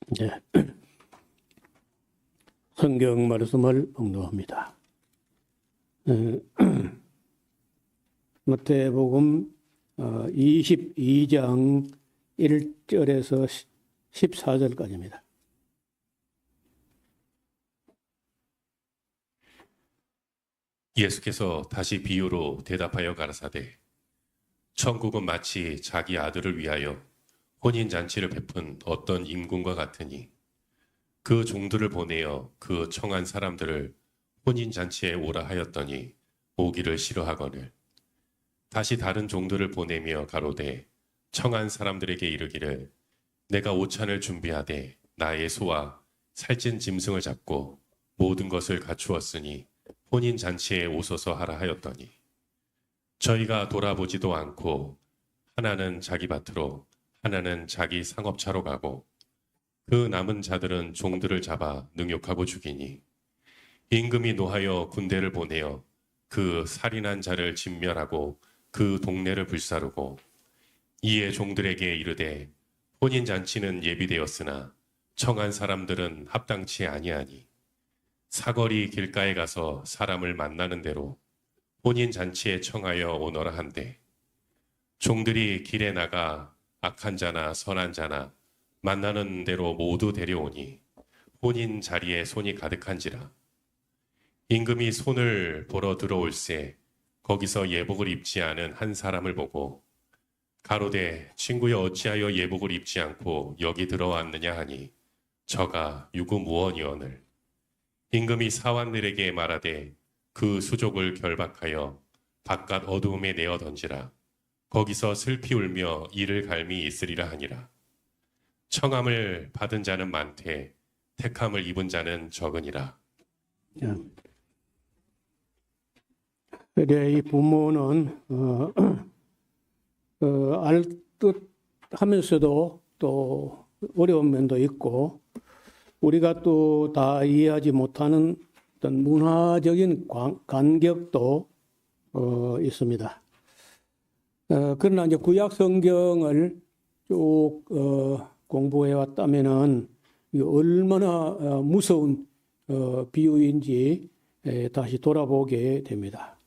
네. 성경 말씀을 봉독합니다. 마태복음 22장 1절에서 14절까지입니다. 예수께서 다시 비유로 대답하여 가라사대 천국은 마치 자기 아들을 위하여 혼인잔치를 베푼 어떤 임금과 같으니 그 종들을 보내어 그 청한 사람들을 혼인잔치에 오라 하였더니 오기를 싫어하거늘 다시 다른 종들을 보내며 가로되 청한 사람들에게 이르기를 내가 오찬을 준비하되 나의 소와 살찐 짐승을 잡고 모든 것을 갖추었으니 혼인잔치에 오소서 하라 하였더니 저희가 돌아보지도 않고 하나는 자기 밭으로 하나는 자기 상업차로 가고 그 남은 자들은 종들을 잡아 능욕하고 죽이니 임금이 노하여 군대를 보내어 그 살인한 자를 진멸하고 그 동네를 불사르고 이에 종들에게 이르되 혼인잔치는 예비되었으나 청한 사람들은 합당치 아니하니 사거리 길가에 가서 사람을 만나는 대로 혼인잔치에 청하여 오너라 한대 종들이 길에 나가 악한 자나 선한 자나 만나는 대로 모두 데려오니 혼인 자리에 손이 가득한지라 임금이 손을 보러 들어올세 거기서 예복을 입지 않은 한 사람을 보고 가로되 친구여 어찌하여 예복을 입지 않고 여기 들어왔느냐 하니 저가 유구무원이오늘 임금이 사환들에게 말하되 그 수족을 결박하여 바깥 어두움에 내어 던지라 거기서 슬피 울며 이를 갈미 있으리라 하니라 청함을 받은 자는 많되 택함을 입은 자는 적으니라. 그래 이 부모는 알듯 하면서도 또 어려운 면도 있고 우리가 또 다 이해하지 못하는 어떤 문화적인 간격도 있습니다. 그러나 이제 구약 성경을 쭉 공부해 왔다면은 얼마나 무서운 비유인지 다시 돌아보게 됩니다.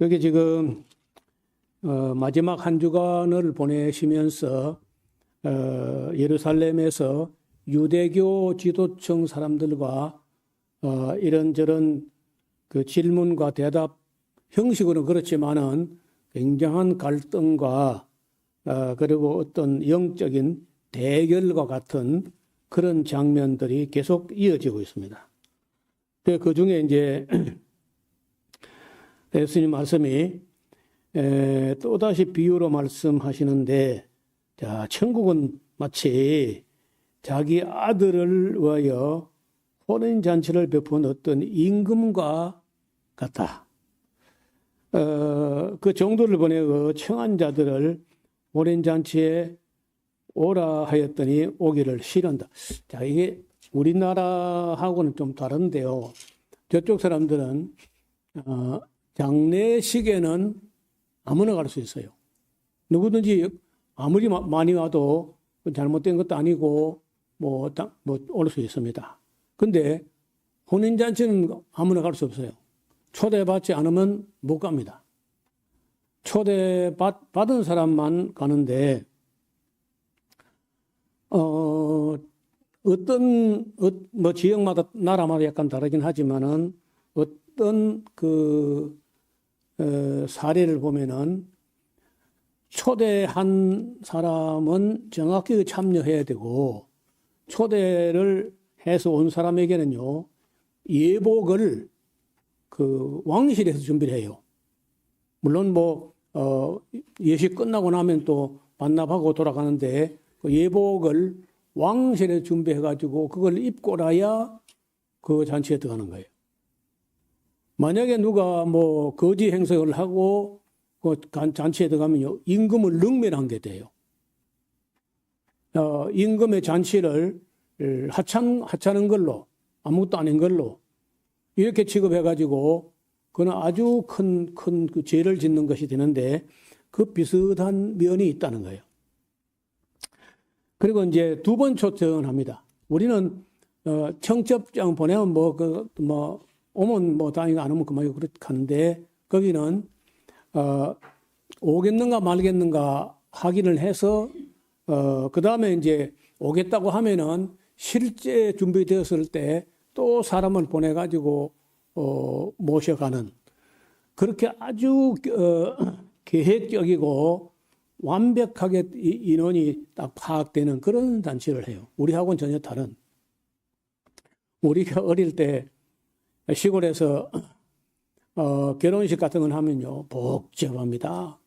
여기 지금 마지막 한 주간을 보내시면서 예루살렘에서 유대교 지도층 사람들과 이런저런 그 질문과 대답 형식으로는 그렇지만은 굉장한 갈등과 그리고 어떤 영적인 대결과 같은 그런 장면들이 계속 이어지고 있습니다. 그 중에 이제 예수님 말씀이 또다시 비유로 말씀하시는데 자, 천국은 마치 자기 아들을 위하여 혼인잔치를 베푼 어떤 임금과 같다. 그 정도를 보내고 청한 자들을 혼인잔치에 오라 하였더니 오기를 싫어한다. 자, 이게 우리나라하고는 좀 다른데요. 저쪽 사람들은 장례식에는 아무나 갈 수 있어요. 누구든지 아무리 많이 와도 잘못된 것도 아니고 올 수 있습니다. 근데 혼인잔치는 아무나 갈 수 없어요. 초대받지 않으면 못 갑니다. 초대받은 사람만 가는데 어떤 지역마다 나라마다 약간 다르긴 하지만은 어떤 그 사례를 보면은 초대한 사람은 정확히 참여해야 되고 초대를 해서 온 사람에게는요 예복을 그 왕실에서 준비를 해요. 물론 예식 끝나고 나면 또 반납하고 돌아가는데 그 예복을 왕실에 준비해가지고 그걸 입고 나야 그 잔치에 들어가는 거예요. 만약에 누가 거지 행석을 하고 그 잔치에 들어가면요 임금을 능멸한 게 돼요. 임금의 잔치를 하찮은 걸로 아무것도 아닌 걸로 이렇게 취급해가지고 그는 아주 큰 그 죄를 짓는 것이 되는데 그 비슷한 면이 있다는 거예요. 그리고 이제 두 번 초청을 합니다. 우리는 청첩장 보내면 오면 뭐 다행히 안 오면 그만이고 그렇게 하는데, 거기는 오겠는가 말겠는가 확인을 해서 그 다음에 이제 오겠다고 하면은 실제 준비되었을 때 또 사람을 보내가지고 모셔가는, 그렇게 아주 계획적이고 완벽하게 인원이 딱 파악되는 그런 잔치를 해요. 우리하고는 전혀 다른. 우리가 어릴 때 시골에서 결혼식 같은 걸 하면요, 복잡합니다.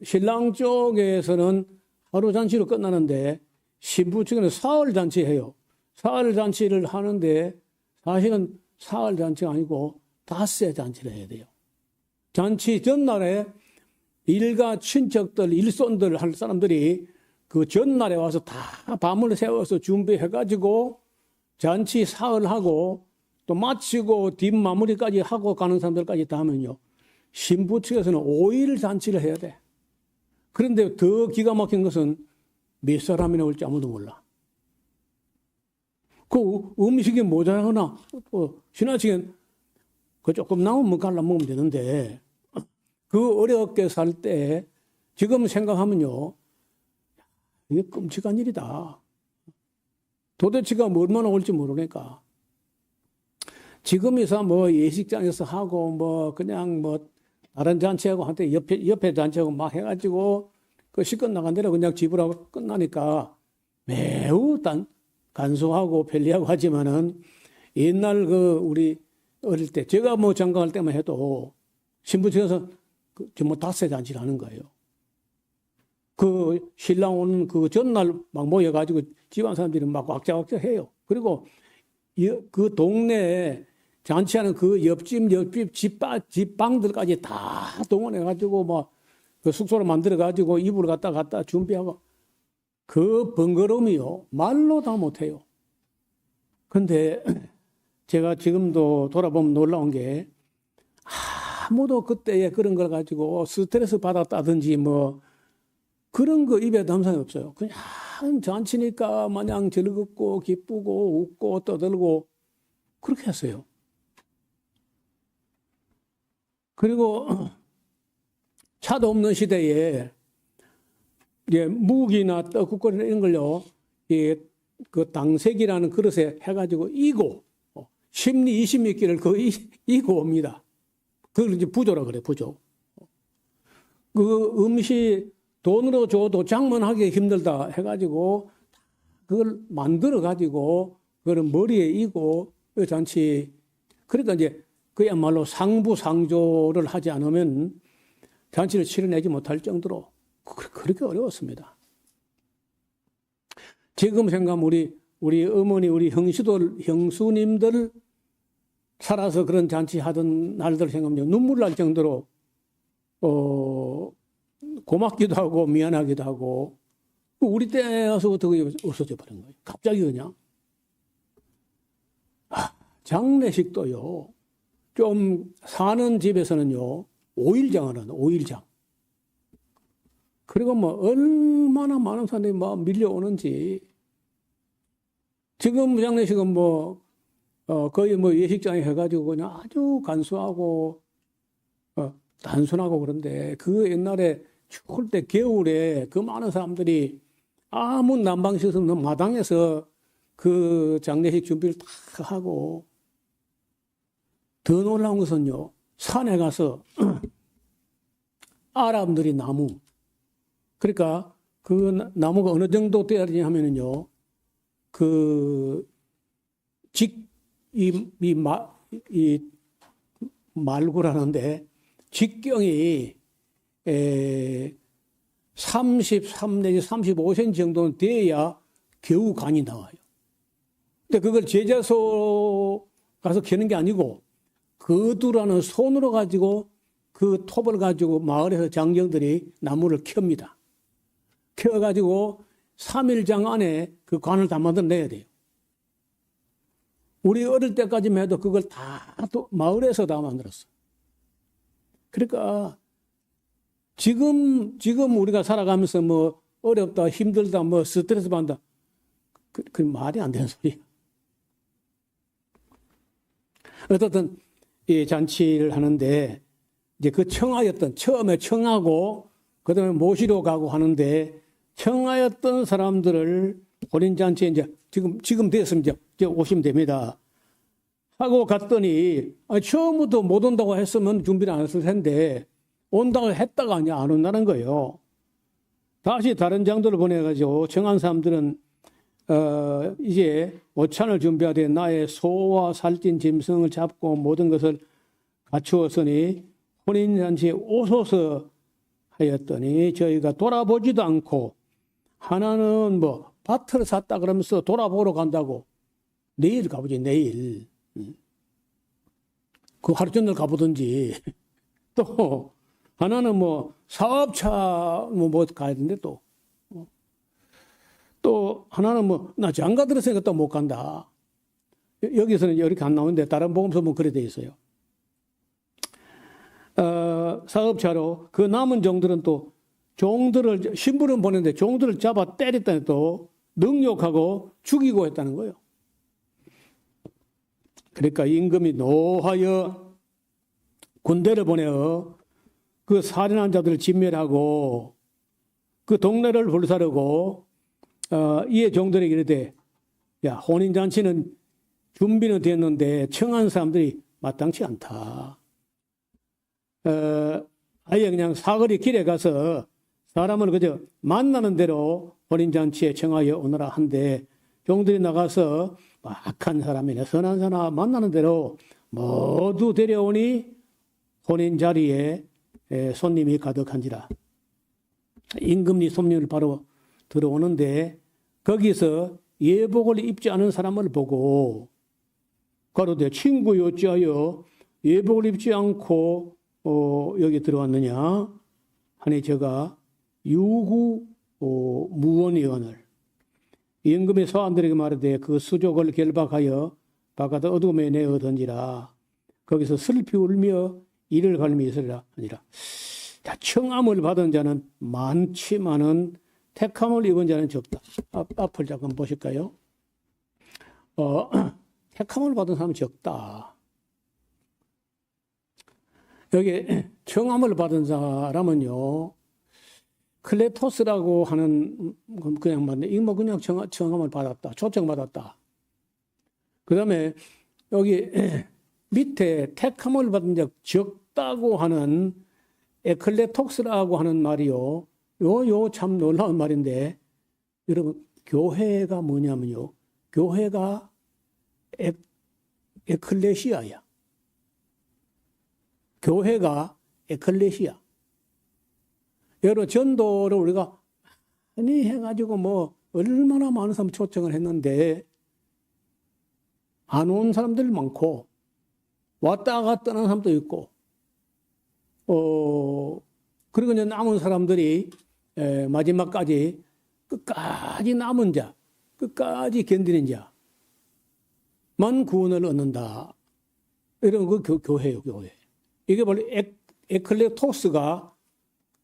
신랑 쪽에서는 하루 잔치로 끝나는데 신부 측에는 사흘 잔치해요. 사흘 잔치를 하는데 사실은 사흘 잔치가 아니고 닷새 잔치를 해야 돼요. 잔치 전날에 일가 친척들, 일손들 할 사람들이 그 전날에 와서 다 밤을 새워서 준비해가지고 잔치 사흘하고 또 마치고 뒷마무리까지 하고 가는 사람들까지 다 하면요, 신부 측에서는 5일 잔치를 해야 돼. 그런데 더 기가 막힌 것은 몇 사람이나 올지 아무도 몰라. 그 음식이 모자라거나 지나치게 그 조금 남으면 갈라 먹으면 되는데, 그 어렵게 살 때 지금 생각하면요, 이게 끔찍한 일이다. 도대체가 얼마나 올지 모르니까. 지금에서 뭐 예식장에서 하고 뭐 그냥 뭐 다른 잔치하고 한테 옆에 잔치하고 막 해가지고 그 시간 나간 대로 그냥 집으로 하고 끝나니까 매우 간소하고 편리하고 하지만은, 옛날 우리 어릴 때 제가 뭐 장가갈 때만 해도 신부 측에서 전부 닷새 잔치를 하는 거예요. 그 신랑 오는 그 전날 막 모여가지고 집안 사람들이 막 왁자왁자 해요. 그리고 그 동네에 잔치하는 그 옆집 집방들까지 다 동원해가지고 막 그 숙소를 만들어가지고 이불을 갖다 준비하고, 그 번거로움이요, 말로 다 못해요. 근데 제가 지금도 돌아보면 놀라운 게, 아무도 그때에 그런 걸 가지고 스트레스 받았다든지 뭐 그런 거 입에 담은 사람이 없어요. 그냥 잔치니까 마냥 즐겁고 기쁘고 웃고 떠들고 그렇게 했어요. 그리고 차도 없는 시대에 무기나 떡국거리 이런 걸요, 그 당색이라는 그릇에 해가지고 이고 10리 20리 끼를 거의 이고 옵니다. 그걸 이제 부조라 그래, 부조. 그 음식 돈으로 줘도 장만하기 힘들다 해가지고 그걸 만들어가지고 그걸 머리에 이고 그 잔치. 그러니까 이제 그야말로 상부상조를 하지 않으면 잔치를 치러내지 못할 정도로 그렇게 어려웠습니다. 지금 생각하면 우리 어머니, 우리 형수님들 살아서 그런 잔치 하던 날들 생각하면 눈물 날 정도로 고맙기도 하고 미안하기도 하고, 우리 때서부터 그게 없어져 버린 거예요. 갑자기 그냥. 장례식도요, 좀 사는 집에서는요, 5일장 하는 5일장. 그리고 뭐 얼마나 많은 사람들이 막 밀려오는지. 지금 장례식은 뭐 거의 뭐 예식장에 해가지고 그냥 아주 간소하고 단순하고 그런데, 그 옛날에 추울 때 겨울에 그 많은 사람들이 아무 난방시설 없는 마당에서 그 장례식 준비를 다 하고, 더 놀라운 것은요, 산에 가서 아랍들이 나무, 그러니까 그 나무가 어느 정도 되어야 되냐 하면은요, 이 말구라는데 직경이 33 내지 35cm 정도는 돼야 겨우 간이 나와요. 근데 그걸 제자소 가서 캐는 게 아니고 거두라는 손으로 가지고 그 톱을 가지고 마을에서 장정들이 나무를 켭니다. 켜가지고 3일장 안에 그 관을 다 만들어내야 돼요. 우리 어릴 때까지만 해도 그걸 다 마을에서 다 만들었어. 그러니까 지금 우리가 살아가면서 뭐 어렵다, 힘들다, 뭐 스트레스 받는다. 그 말이 안 되는 소리야. 어떻든 이 잔치를 하는데 이제 그 청하였던 처음에 청하고 그다음에 모시러 가고 하는데 청하였던 사람들을 혼인 잔치에 이제 지금 됐으면 이제 오시면 됩니다. 하고 갔더니 처음부터 못 온다고 했으면 준비를 안 했을 텐데 온다고 했다가 아니 안 온다는 거예요. 다시 다른 장도를 보내가지고 청한 사람들은 이제 오찬을 준비하되 나의 소와 살찐 짐승을 잡고 모든 것을 갖추었으니 혼인잔치에 오소서 하였더니 저희가 돌아보지도 않고 하나는 뭐 밭을 샀다 그러면서 돌아보러 간다고 내일 가보지 내일 그 하루 종일 가보든지 또 하나는 뭐 사업차 뭐 가야 되는데 또 하나는 뭐 나 장가 들었으니까 또 못 간다. 여기서는 이렇게 안 나오는데 다른 복음서 보면 그래 돼 있어요. 사업차로 그 남은 종들은 또 종들을 신부름 보냈는데 종들을 잡아 때렸다니 또 능욕하고 죽이고 했다는 거예요. 그러니까 임금이 노하여 군대를 보내어 그 살인한 자들을 진멸하고 그 동네를 불사르고 이에 종들에게 이르되 야 혼인잔치는 준비는 됐는데 청한 사람들이 마땅치 않다. 아예 그냥 사거리 길에 가서 사람을 그저 만나는 대로 혼인잔치에 청하여 오너라 한데 종들이 나가서 악한 사람이나 선한 사람 만나는 대로 모두 데려오니 혼인 자리에 손님이 가득한지라. 임금이 손님을 바로 들어오는데 거기서 예복을 입지 않은 사람을 보고 가로되 친구 어찌하여 예복을 입지 않고 여기 들어왔느냐 하니 저가 유구 무원의원을 임금의 소환들에게 말하되 그 수족을 결박하여 바깥 어둠에 내어 던지라. 거기서 슬피 울며 이를 갈미 있으리라 하니라. 자, 청함을 받은 자는 많지만은 택함을 입은 자는 적다. 앞을 잠깐 보실까요? 택함을 받은 사람은 적다. 여기 청함을 받은 사람은요, 클레토스라고 하는 그냥 맞네. 이거 뭐 그냥 청함을 받았다. 초청받았다. 그 다음에 여기 밑에 택함을 받은 자 적다고 하는 에클레톡스라고 하는 말이요. 요 참 놀라운 말인데 여러분 교회가 뭐냐면요. 교회가 에클레시아야. 교회가 에클레시아. 여러 전도를 우리가 많이 해가지고 뭐 얼마나 많은 사람 초청을 했는데 안 온 사람들 많고 왔다 갔다 하는 사람도 있고 그리고 이제 남은 사람들이 마지막까지 끝까지 남은 자, 끝까지 견디는 자만 구원을 얻는다. 이런 그 교회예요, 교회. 이게 바로 에클레토스가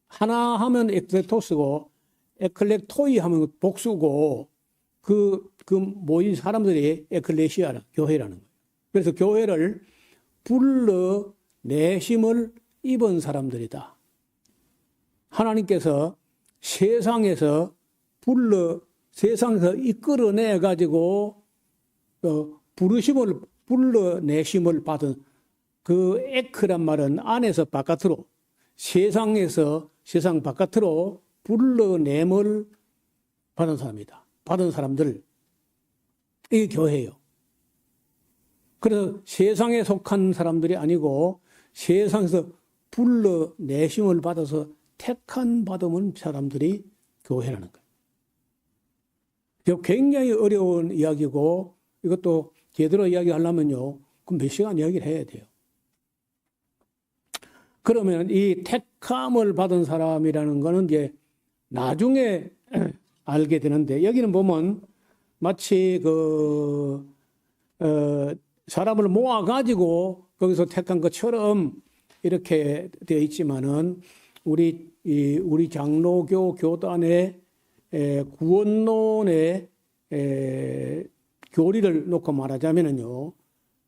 하나 하면 에클레토스고 에클렉토이 하면 복수고 그 모인 사람들이 에클레시아라 교회라는 거예요. 그래서 교회를 불러 내심을 입은 사람들이다. 하나님께서 세상에서 이끌어내 가지고 부르심을 불러내심을 받은 그 에크란 말은 안에서 바깥으로 세상에서 세상 바깥으로 불러냄을 받은 사람이다. 받은 사람들 이게 교회예요. 그래서 세상에 속한 사람들이 아니고 세상에서 불러내심을 받아서 택한 받은 사람들이 교회라는 거예요. 이거 굉장히 어려운 이야기고 이것도 제대로 이야기하려면요. 그럼 몇 시간 이야기를 해야 돼요. 그러면 이 택함을 받은 사람이라는 거는 이제 나중에 알게 되는데 여기는 보면 마치 사람을 모아가지고 거기서 택한 것처럼 이렇게 되어 있지만은 우리 장로교 교단의 구원론의 교리를 놓고 말하자면요,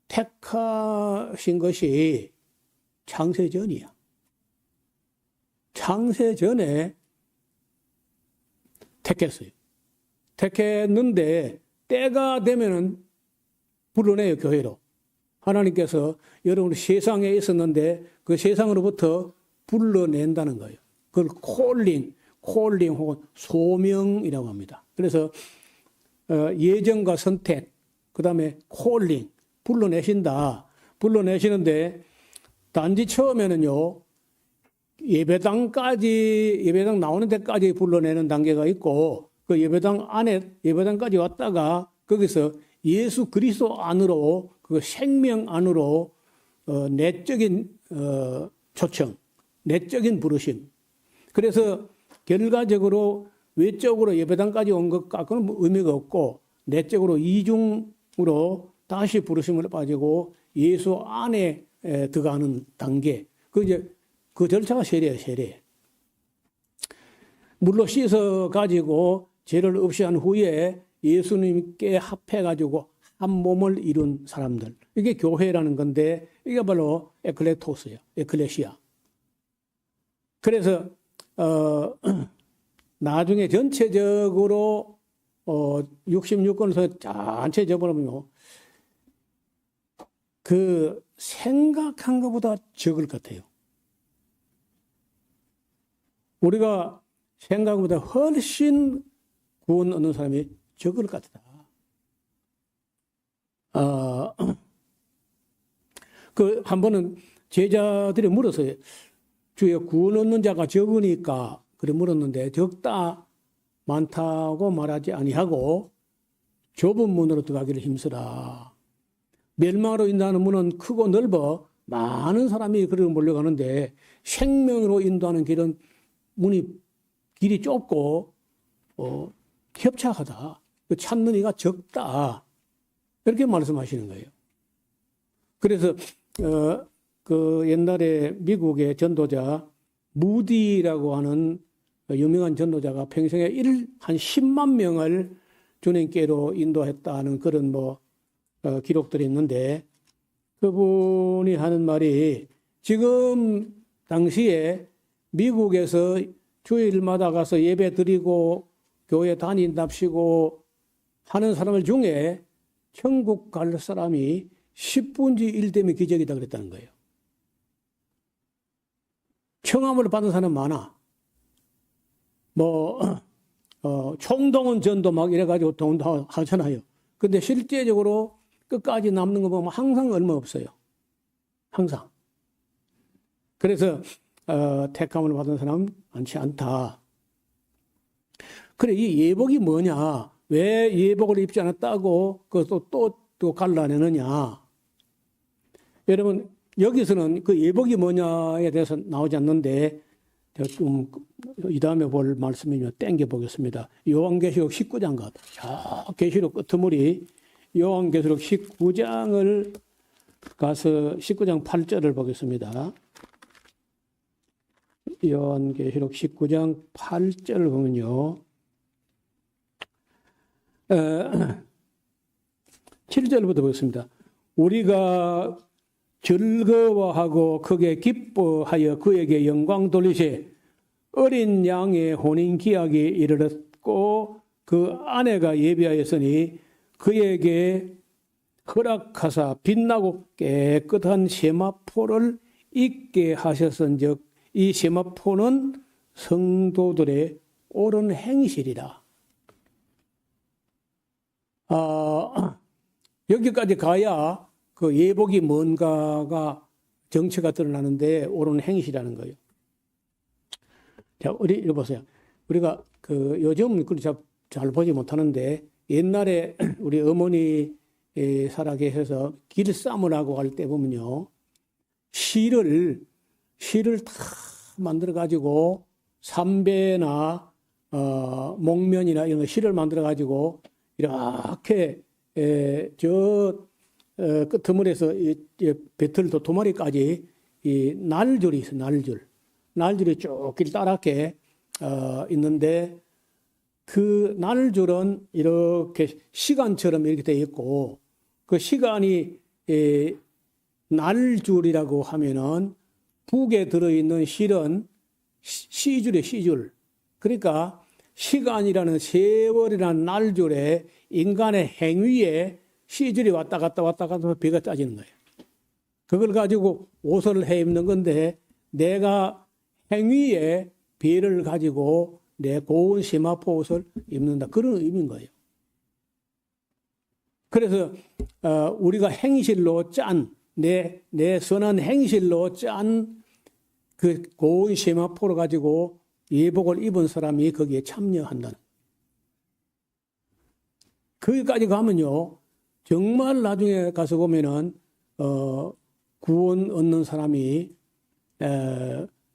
택하신 것이 창세전이야. 창세전에 택했어요. 택했는데 때가 되면은 불러내요, 교회로. 하나님께서 여러분 세상에 있었는데 그 세상으로부터 불러낸다는 거예요. 그걸 콜링 혹은 소명이라고 합니다. 그래서 예정과 선택, 그 다음에 콜링, 불러내시는데 단지 처음에는요, 예배당 나오는 데까지 불러내는 단계가 있고, 그 예배당까지 왔다가 거기서 예수 그리스도 안으로, 그 생명 안으로 내적인 초청, 내적인 부르심. 그래서 결과적으로 외적으로 예배당까지 온 것과는 의미가 없고, 내적으로 이중으로 다시 부르심을 빠지고 예수 안에 들어가는 단계. 그 절차가 세례예요, 세례. 물로 씻어 가지고 죄를 없이 한 후에 예수님께 합해 가지고 한 몸을 이룬 사람들. 이게 교회라는 건데, 이게 바로 에클레토스예요. 에클레시아. 그래서 나중에 전체적으로 66권에서 전체 접어보면 그 생각한 것보다 적을 것 같아요. 우리가 생각보다 훨씬 구원 얻는 사람이 적을 것 같다. 한 번은 제자들이 물었어요. 주여, 구원 얻는 자가 적으니까 그래 물었는데, 적다 많다고 말하지 아니하고 좁은 문으로 들어가기를 힘쓰라. 멸망으로 인도하는 문은 크고 넓어 많은 사람이 그리로 몰려가는데, 생명으로 인도하는 길은 길이 좁고 협착하다. 찾는 이가 적다. 이렇게 말씀하시는 거예요. 그래서 그 옛날에 미국의 전도자 무디라고 하는 유명한 전도자가 평생에 한 10만 명을 주님께로 인도했다는 그런 기록들이 있는데, 그분이 하는 말이, 지금 당시에 미국에서 주일마다 가서 예배 드리고 교회 다닌답시고 하는 사람들 중에 천국 갈 사람이 10분의 1 되면 기적이다 그랬다는 거예요. 청함을 받은 사람 많아. 총동원 전도 막 이래가지고 동도 하잖아요. 근데 실제적으로 끝까지 남는 거 보면 항상 얼마 없어요. 항상. 그래서 택함을 받은 사람은 많지 않다. 그래, 이 예복이 뭐냐? 왜 예복을 입지 않았다고 그것도 또 갈라내느냐? 여러분, 여기서는 그 예복이 뭐냐에 대해서 나오지 않는데, 좀 이 다음에 볼 말씀이면 땡겨 보겠습니다. 요한계시록 19장 가다. 계시록 끄트머리 요한계시록 19장을 가서 19장 8절을 보겠습니다. 요한계시록 19장 8절을 보면요. 7절부터 보겠습니다. 우리가 즐거워하고 크게 기뻐하여 그에게 영광 돌리세. 어린 양의 혼인 기약이 이르렀고 그 아내가 예비하였으니 그에게 허락하사 빛나고 깨끗한 세마포를 입게 하셨은즉 이 세마포는 성도들의 옳은 행실이라. 여기까지 가야 그 예복이 뭔가가 정체가 드러나는데 옳은 행실이라는 거예요. 자, 이거 보세요. 우리가 요즘은 잘 보지 못하는데, 옛날에 우리 어머니 살아계셔서 길쌈을 하고 할 때 보면요, 실을 다 만들어 가지고 삼배나 목면이나 이런 거 실을 만들어 가지고 이렇게 끄트머리에서 배틀도 도마리까지 이 날줄이 있어요. 날줄이 쭉 길다랗게 있는데, 그 날줄은 이렇게 시간처럼 이렇게 되어 있고 그 시간이 날줄이라고 하면은 북에 들어있는 실은 시줄이에요, 시줄. 그러니까 시간이라는 세월이라는 날줄에 인간의 행위에 시줄이 왔다 갔다 왔다 갔다 배가 짜지는 거예요. 그걸 가지고 옷을 해 입는 건데 내가 행위에 배를 가지고 내 고운 세마포 옷을 입는다. 그런 의미인 거예요. 그래서 우리가 행실로 짠, 내 선한 행실로 짠 그 고운 세마포를 가지고 예복을 입은 사람이 거기에 참여한다는. 거기까지 가면요, 정말 나중에 가서 보면은 구원 얻는 사람이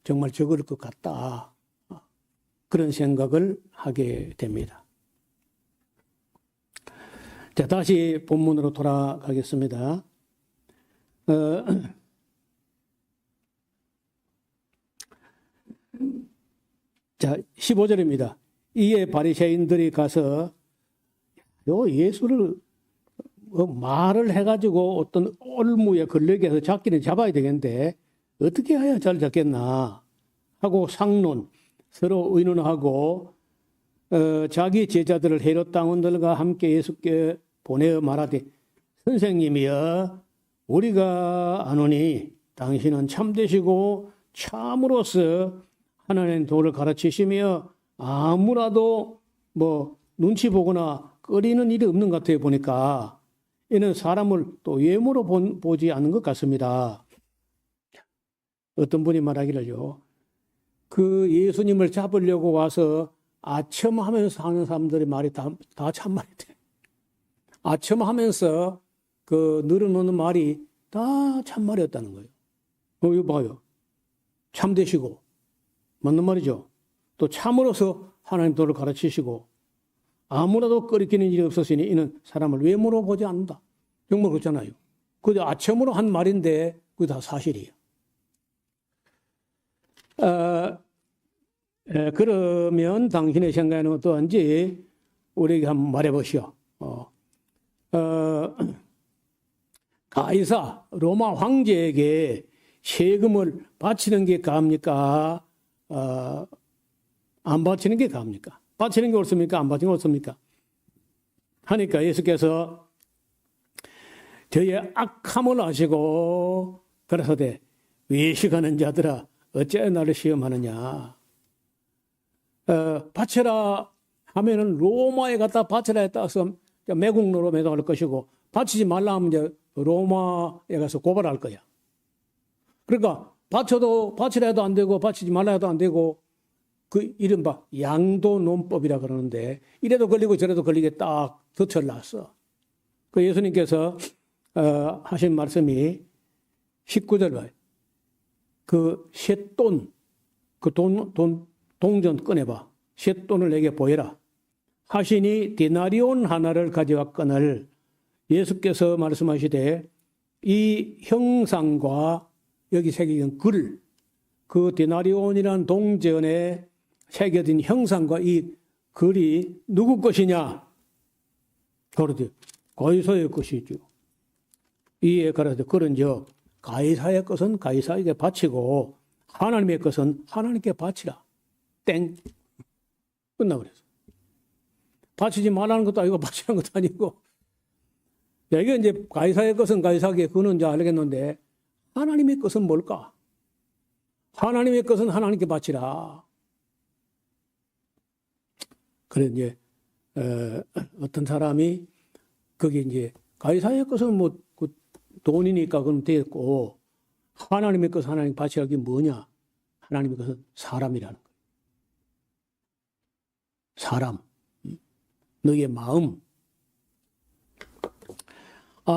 정말 적을 것 같다. 그런 생각을 하게 됩니다. 자, 다시 본문으로 돌아가겠습니다. 자, 15절입니다. 이에 바리새인들이 가서 요 예수를 말을 해가지고 어떤 올무에 걸리게 해서 잡기는 잡아야 되겠는데 어떻게 해야 잘 잡겠나 하고 상론, 서로 의논하고 자기 제자들을 헤롯 당원들과 함께 예수께 보내어 말하되 선생님이여 우리가 아노니 당신은 참되시고 참으로서 하나님의 도를 가르치시며 아무라도 뭐 눈치 보거나 꺼리는 일이 없는 것 같아요. 보니까 이는 사람을 또 외모로 보지 않는 것 같습니다. 어떤 분이 말하기를요, 그 예수님을 잡으려고 와서 아첨하면서 하는 사람들의 말이 다 참말이 돼. 아첨하면서 그 늘어놓는 말이 다 참말이었다는 거예요. 이거 봐요. 참되시고 맞는 말이죠. 또 참으로서 하나님 도를 가르치시고 아무라도 꺼리끼는 일이 없었으니 이는 사람을 외모로 보지 않는다. 정말 그렇잖아요. 그게 아첨으로 한 말인데 그게 다 사실이에요. 그러면 당신의 생각에는 어떠한지 우리에게 한번 말해보시오. 가이사 로마 황제에게 세금을 바치는 게 가합니까? 안 바치는 게 가합니까? 바치는 게 옳습니까? 안 바치는 게 옳습니까? 하니까 예수께서 저의 악함을 아시고 그래서되 외식하는 자들아 어찌하여 나를 시험하느냐. 바쳐라 하면은 로마에 갖다 바쳐라 했다 해서 매국노로 매도할 것이고 바치지 말라 하면 이제 로마에 가서 고발할 거야. 그러니까 바쳐도 바치라 해도 안 되고 바치지 말라 해도 안 되고 그 이른바 양도논법이라 그러는데 이래도 걸리고 저래도 걸리게 딱 덧을놨어. 그 예수님께서 하신 말씀이 19절 봐요. 그 셋돈, 그 동전 꺼내봐. 셋돈을 내게 보여라. 하시니 데나리온 하나를 가져왔거늘 예수께서 말씀하시되 이 형상과 여기 새겨진 글, 그 데나리온이라는 동전에 새겨진 형상과 이 글이 누구 것이냐? 그러되 가이사의 것이죠. 이에 가라되 그런즉 가이사의 것은 가이사에게 바치고 하나님의 것은 하나님께 바치라. 땡. 끝나버렸어. 바치지 말라는 것도 아니고 바치는 것도 아니고. 이게 이제 가이사의 것은 가이사에게 그는 이제 알겠는데 하나님의 것은 뭘까? 하나님의 것은 하나님께 바치라. 그래 이제 어떤 사람이 거기 이제 가이사의 것은 뭐 그 돈이니까 그럼 됐고 하나님의 것은 하나님 바치라는 게 뭐냐? 하나님의 것은 사람이라는 거예요. 사람, 너의 마음.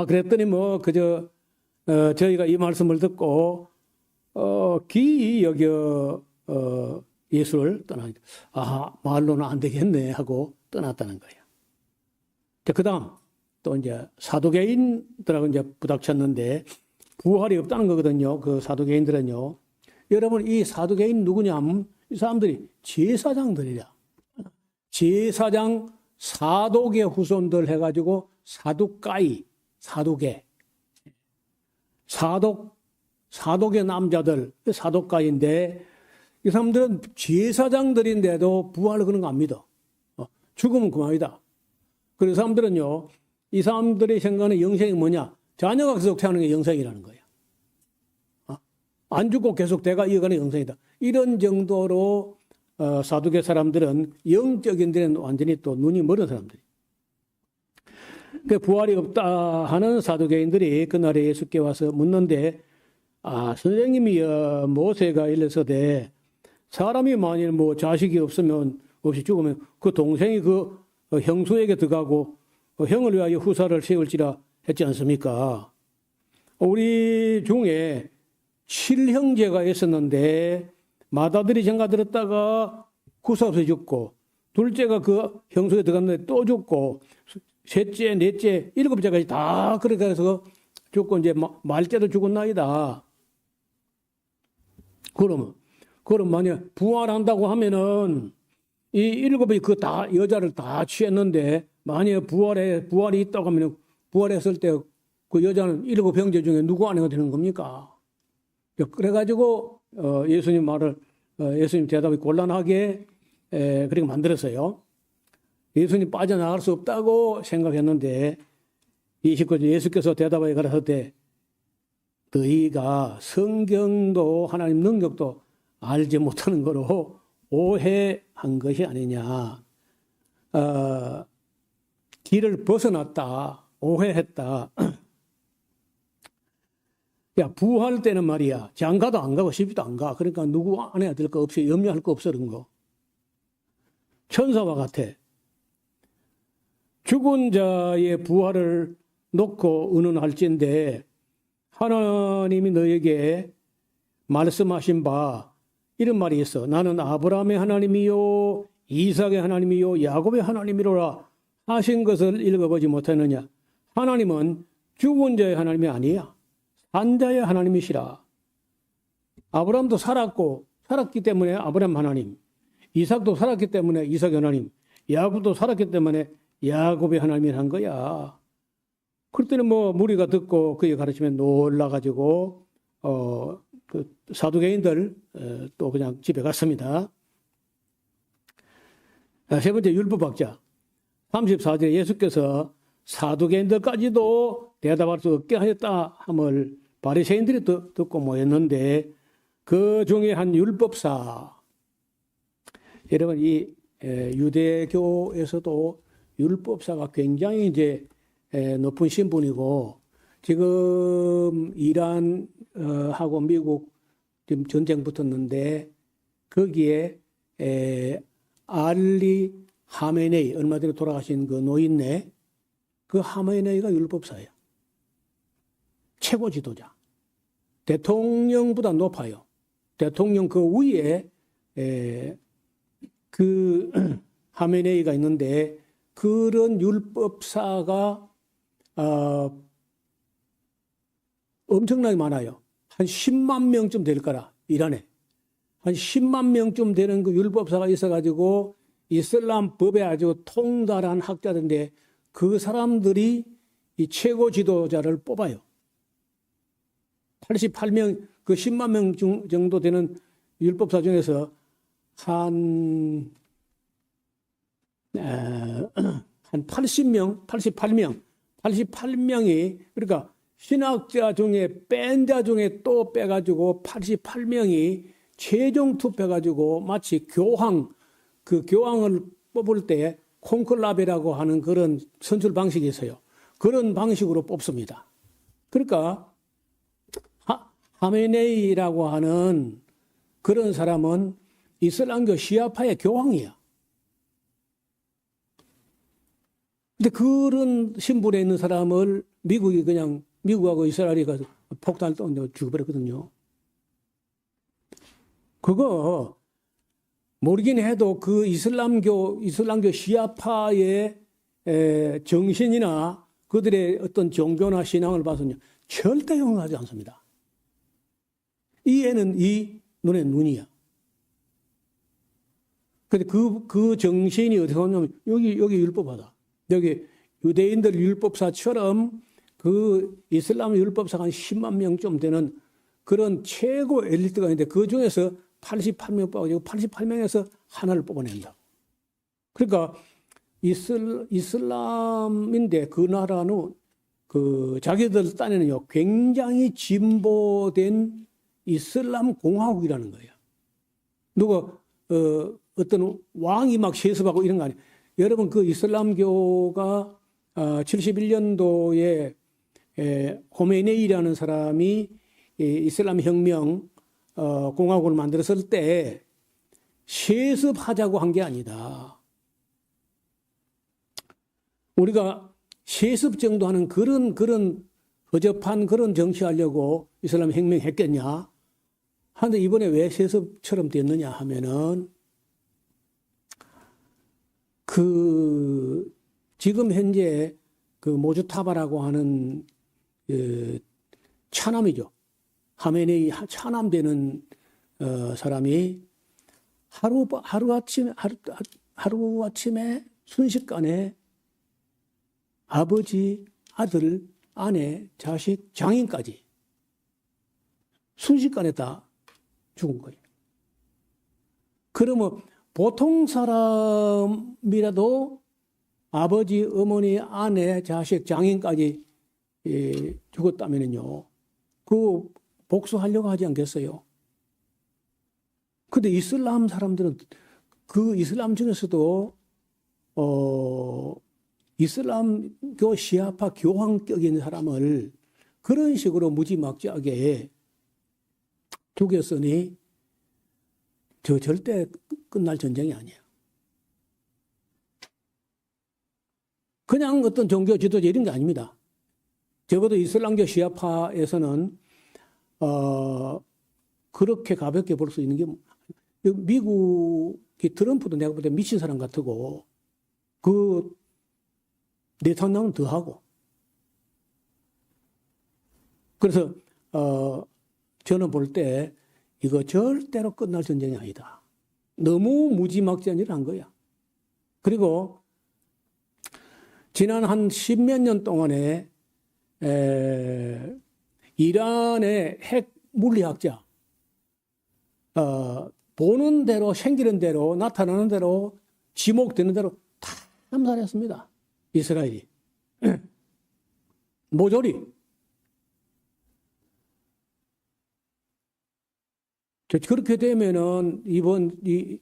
그랬더니 뭐 그저 저희가 이 말씀을 듣고 기이 여겨 예수를 떠나니까 말로는 안 되겠네 하고 떠났다는 거예요. 그 다음 또 이제 사두개인들하고 이제 부닥쳤는데 부활이 없다는 거거든요. 그 사두개인들은요. 여러분 이 사두개인 누구냐 하면 이 사람들이 제사장들이라. 제사장 사독의 후손들 해가지고 사독의 남자들, 사독가인데 이 사람들은 제사장들인데도 부활을 그런 거 안 믿어. 죽으면 그만이다. 그래서 사람들은요, 이 사람들의 생각하는 영생이 뭐냐? 자녀가 계속 태어나는 게 영생이라는 거야. 안 죽고 계속 대가 이어가는 영생이다. 이런 정도로 사두개 사람들은 영적인 데는 완전히 또 눈이 멀은 사람들이. 그 부활이 없다 하는 사두개인들이 그날에 예수께 와서 묻는데, 선생님이 모세가 일러서되 사람이 만일 뭐 자식이 없으면 없이 죽으면 그 동생이 그 형수에게 들어가고 형을 위하여 후사를 세울지라 했지 않습니까? 우리 중에 7형제가 있었는데 맏아들이 장가 들었다가 후사 없이 죽고, 둘째가 그 형수에 들어갔는데 또 죽고, 셋째, 넷째, 7째까지 다 그렇게 해서 죽고 이제 말째도 죽었나이다. 그럼 만약 부활한다고 하면은 이 7이 그 다 여자를 다 취했는데 만약 부활이 있다고 하면 부활했을 때 그 여자는 7형제 중에 누구 아내가 되는 겁니까? 그래가지고 예수님 대답이 곤란하게 그렇게 만들었어요. 예수님 빠져나갈 수 없다고 생각했는데 29절 예수께서 대답하여 가라사대 너희가 성경도 하나님 능력도 알지 못하는 거로 오해한 것이 아니냐. 길을 벗어났다. 오해했다. 야, 부활 때는 말이야. 장가도 안 가고 시집도 안 가. 그러니까 누구 아내야 될 거 없이 염려할 거 없어 그런 거. 천사와 같아. 죽은 자의 부활을 놓고 의논할진데 하나님이 너에게 말씀하신 바 이런 말이 있어. 나는 아브라함의 하나님이요 이삭의 하나님이요 야곱의 하나님이로라 하신 것을 읽어보지 못했느냐. 하나님은 죽은 자의 하나님이 아니야. 산 자의 하나님이시라. 아브라함도 살았기 때문에 아브라함 하나님, 이삭도 살았기 때문에 이삭의 하나님, 야곱도 살았기 때문에 야곱의 하나님이란 거야. 그때는 뭐 무리가 듣고 그의 가르침에 놀라가지고 그 사두개인들 또 그냥 집에 갔습니다. 세 번째 율법학자 34절에 예수께서 사두개인들까지도 대답할 수 없게 하였다 함을 바리새인들이 듣고 모였는데 그 중에 한 율법사, 여러분 이 유대교에서도 율법사가 굉장히 이제 높은 신분이고 지금 이란하고 미국 지금 전쟁 붙었는데 거기에 알리 하메네이 얼마 전에 돌아가신 그 노인네 그 하메네이가 율법사예요. 최고 지도자. 대통령보다 높아요. 대통령 그 위에 그 하메네이가 있는데 그런 율법사가 엄청나게 많아요. 한 10만 명쯤 될 거라, 이란에. 한 10만 명쯤 되는 그 율법사가 있어가지고 이슬람 법에 아주 통달한 학자들인데 그 사람들이 이 최고 지도자를 뽑아요. 88명, 그 10만 명 정도 되는 율법사 중에서 한 80명, 88명이, 그러니까 신학자 중에 뺀 자 중에 또 빼가지고 88명이 최종 투표해가지고 마치 그 교황을 뽑을 때 콘클라베라고 하는 그런 선출 방식이 있어요. 그런 방식으로 뽑습니다. 그러니까 하메네이라고 하는 그런 사람은 이슬람교 시아파의 교황이야. 근데 그런 신분에 있는 사람을 미국하고 이스라엘이 가서 폭탄을 또 죽여버렸거든요. 그거 모르긴 해도 그 이슬람교 시아파의 정신이나 그들의 어떤 종교나 신앙을 봐서는 절대 용납하지 않습니다. 이 애는 이, 눈에 눈이야. 근데 그 정신이 어떻게 하냐면 여기 율법하다. 여기 유대인들 율법사처럼 그 이슬람 율법사가 한 10만 명쯤 되는 그런 최고 엘리트가 있는데 그 중에서 88명 뽑아가지고 88명에서 하나를 뽑아낸다. 그러니까 이슬람인데 그 나라는 그 자기들 딴에는요 굉장히 진보된 이슬람 공화국이라는 거예요. 누가 어떤 왕이 막 세습하고 이런 거 아니에요. 여러분 그 이슬람교가 71년도에 호메이니라는 사람이 이슬람 혁명 공화국을 만들었을 때 세습하자고 한 게 아니다. 우리가 세습 정도 하는 그런 허접한 그런 정치하려고 이슬람 혁명했겠냐? 하는데 이번에 왜 세습처럼 됐느냐 하면은 그 지금 현재 그 모주타바라고 하는 그 차남이죠. 하메네이 차남되는 사람이 하루아침에 순식간에 아버지, 아들, 아내, 자식, 장인까지 순식간에 다 죽은 거예요. 그러면 보통 사람이라도 아버지, 어머니, 아내, 자식, 장인까지 죽었다면요. 그 복수하려고 하지 않겠어요? 근데 이슬람 사람들은 그 이슬람 중에서도 이슬람교 시아파 교황격인 사람을 그런 식으로 무지막지하게 죽였으니 저 절대 끝날 전쟁이 아니에요. 그냥 어떤 종교 지도자 이런 게 아닙니다. 적어도 이슬람교 시아파에서는 그렇게 가볍게 볼 수 있는 게 미국이 트럼프도 내가 볼 때 미친 사람 같고 그 네타냐후는 더하고 그래서 저는 볼 때 이거 절대로 끝날 전쟁이 아니다. 너무 무지막지한 일을 한 거야. 그리고 지난 한 10몇 년 동안에 이란의 핵 물리학자 보는 대로 생기는 대로 나타나는 대로 지목되는 대로 다 암살했습니다. 이스라엘이. 모조리. 그렇게 되면은 이번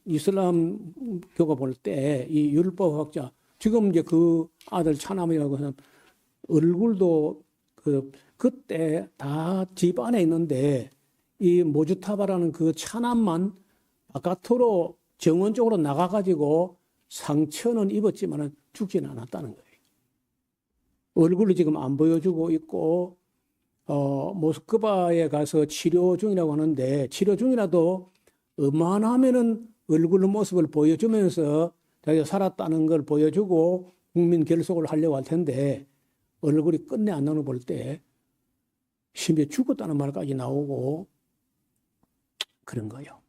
이슬람교가 볼 때 이 율법학자 지금 이제 그 아들 차남이라고 하는 얼굴도 그때 다 집 안에 있는데 이 모주타바라는 그 차남만 바깥으로 정원 쪽으로 나가가지고 상처는 입었지만은 죽지는 않았다는 거예요. 얼굴을 지금 안 보여주고 있고 모스크바에 가서 치료 중이라고 하는데 치료 중이라도 웬만하면은 얼굴 모습을 보여주면서 자기가 살았다는 걸 보여주고 국민 결속을 하려고 할 텐데 얼굴이 끝내 안 나오는 볼 때 심지어 죽었다는 말까지 나오고 그런 거예요.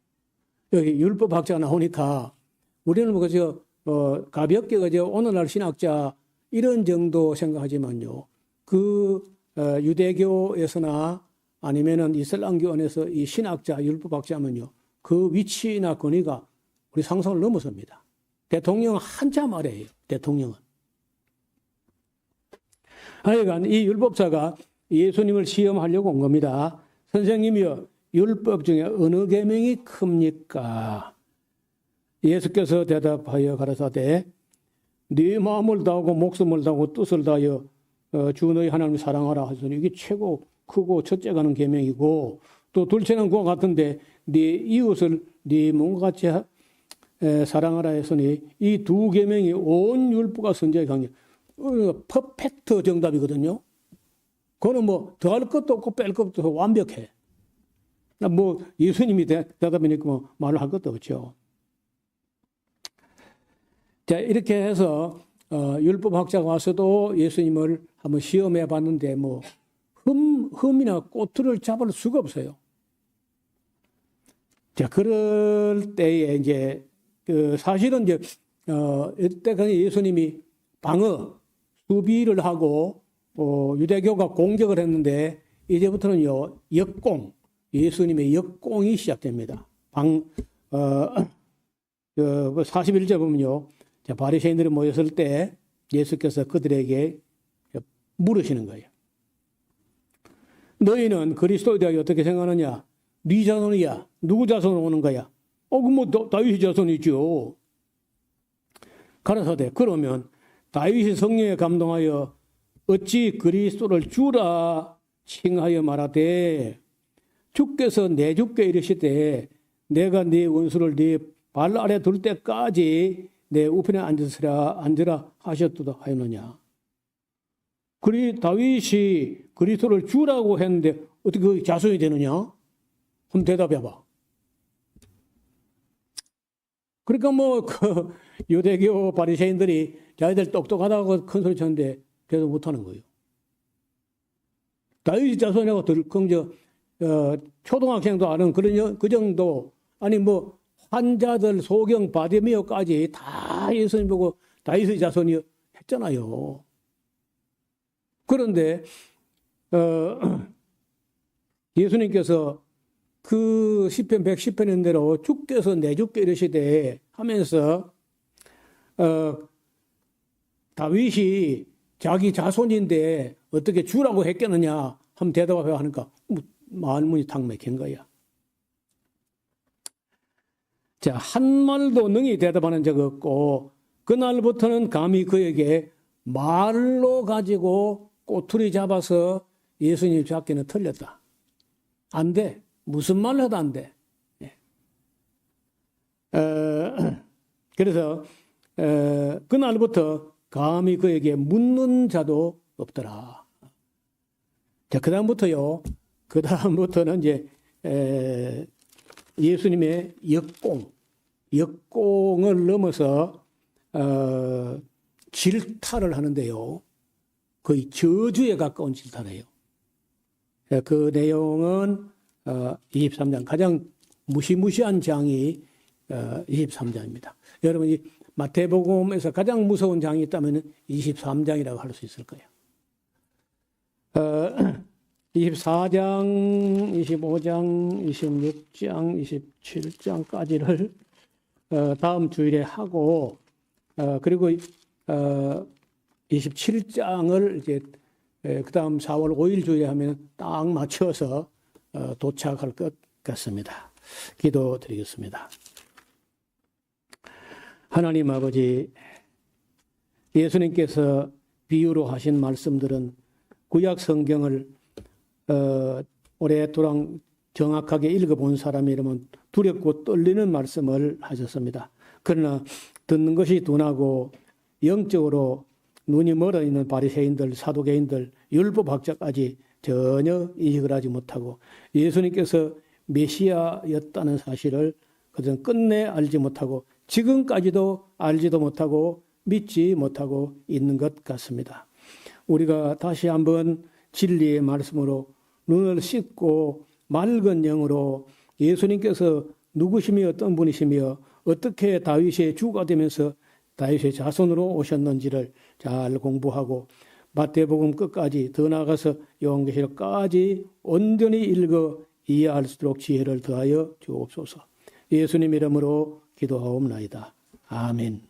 여기 율법학자가 나오니까 우리는 뭐 그저 가볍게 그저 오늘날 신학자 이런 정도 생각하지만요. 그 유대교에서나 아니면은 이슬람교 안에서 이 신학자, 율법학자면요. 그 위치나 권위가 우리 상상을 넘어섭니다. 대통령 한참 아래예요. 대통령은. 하여간 이 율법사가 예수님을 시험하려고 온 겁니다. 선생님이여 율법 중에 어느 계명이 큽니까? 예수께서 대답하여 가라사대 네 마음을 다하고 목숨을 다하고 뜻을 다하여 주 너희 하나님을 사랑하라 하시니 이게 최고 크고 첫째가 는 계명이고 또 둘째는 그와 같은데 네 이웃을 네 몸과 같이 사랑하라 했으니 이 두 계명이 온 율법과 선지자의 강령 퍼펙트 정답이거든요. 그거는 뭐 더할 것도 없고 뺄 것도 없고 완벽해. 뭐 예수님이 대답하니까 뭐 말을 할 것도 없죠. 자 이렇게 해서 율법학자가 와서도 예수님을 한번 시험해 봤는데 뭐 흠이나 꼬투리를 잡을 수가 없어요. 자 그럴 때에 이제 사실은 이제 이때 예수님이 방어 수비를 하고 유대교가 공격을 했는데 이제부터는요 역공 예수님의 역공이 시작됩니다. 41절 보면요 바리새인들이 모였을 때 예수께서 그들에게 물으시는 거예요. 너희는 그리스도에 대하여 어떻게 생각하느냐? 네 자손이야. 누구 자손 오는 거야? 뭐 다윗의 자손이죠. 가라사대 그러면 다윗이 성령에 감동하여 어찌 그리스도를 주라 칭하여 말하되 주께서 내 주께 이르시되 내가 네 원수를 네 발 아래 둘 때까지 내 우편에 앉으라 하셨도다 하였느냐. 다윗이 그리스도를 주라고 했는데 어떻게 그 자손이 되느냐? 한번 대답해봐. 그러니까 유대교 바리새인들이 자기들 똑똑하다고 큰 소리 쳤는데 계속 못하는 거예요. 다윗 자손이라고 초등학생도 아는 그 정도 아니 환자들 소경 바디메오까지 다 예수님 보고 다윗의 자손이 했잖아요. 그런데 예수님께서 그 시편 110편인 대로 주께서 내 주께 이르시되 하면서 다윗이 자기 자손인데 어떻게 주라고 했겠느냐 한번 대답하려 하니까 말문이 탁 막힌 거야. 자, 한 말도 능히 대답하는 적 없고 그날부터는 감히 그에게 말로 가지고 꼬투리 잡아서 예수님 잡기는 틀렸다. 안 돼. 무슨 말을 해도 안 돼. 그래서 그날부터 감히 그에게 묻는 자도 없더라. 자, 그다음부터는 이제 예수님의 역공을 넘어서 질타를 하는데요. 거의 저주에 가까운 질타래요. 그 내용은 23장 가장 무시무시한 장이 23장입니다. 여러분 이 마태복음에서 가장 무서운 장이 있다면 23장이라고 할 수 있을 거예요. 24장, 25장, 26장, 27장까지를 다음 주일에 하고 그리고 27장을 이제 그 다음 4월 5일 주일에 하면 딱 맞춰서 도착할 것 같습니다. 기도드리겠습니다. 하나님 아버지, 예수님께서 비유로 하신 말씀들은 구약 성경을 오랫동안 정확하게 읽어본 사람이라면 두렵고 떨리는 말씀을 하셨습니다. 그러나 듣는 것이 둔하고 영적으로 눈이 멀어 있는 바리새인들, 사두개인들, 율법학자까지 전혀 이해를 하지 못하고 예수님께서 메시아였다는 사실을 그들은 끝내 알지 못하고 지금까지도 알지도 못하고 믿지 못하고 있는 것 같습니다. 우리가 다시 한번 진리의 말씀으로 눈을 씻고 맑은 영으로 예수님께서 누구시며 어떤 분이시며 어떻게 다윗의 주가 되면서 다윗의 자손으로 오셨는지를 잘 공부하고 마태복음 끝까지 더 나아가서 요한계시록까지 온전히 읽어 이해할 수 있도록 지혜를 더하여 주옵소서. 예수님 이름으로 기도하옵나이다. 아멘.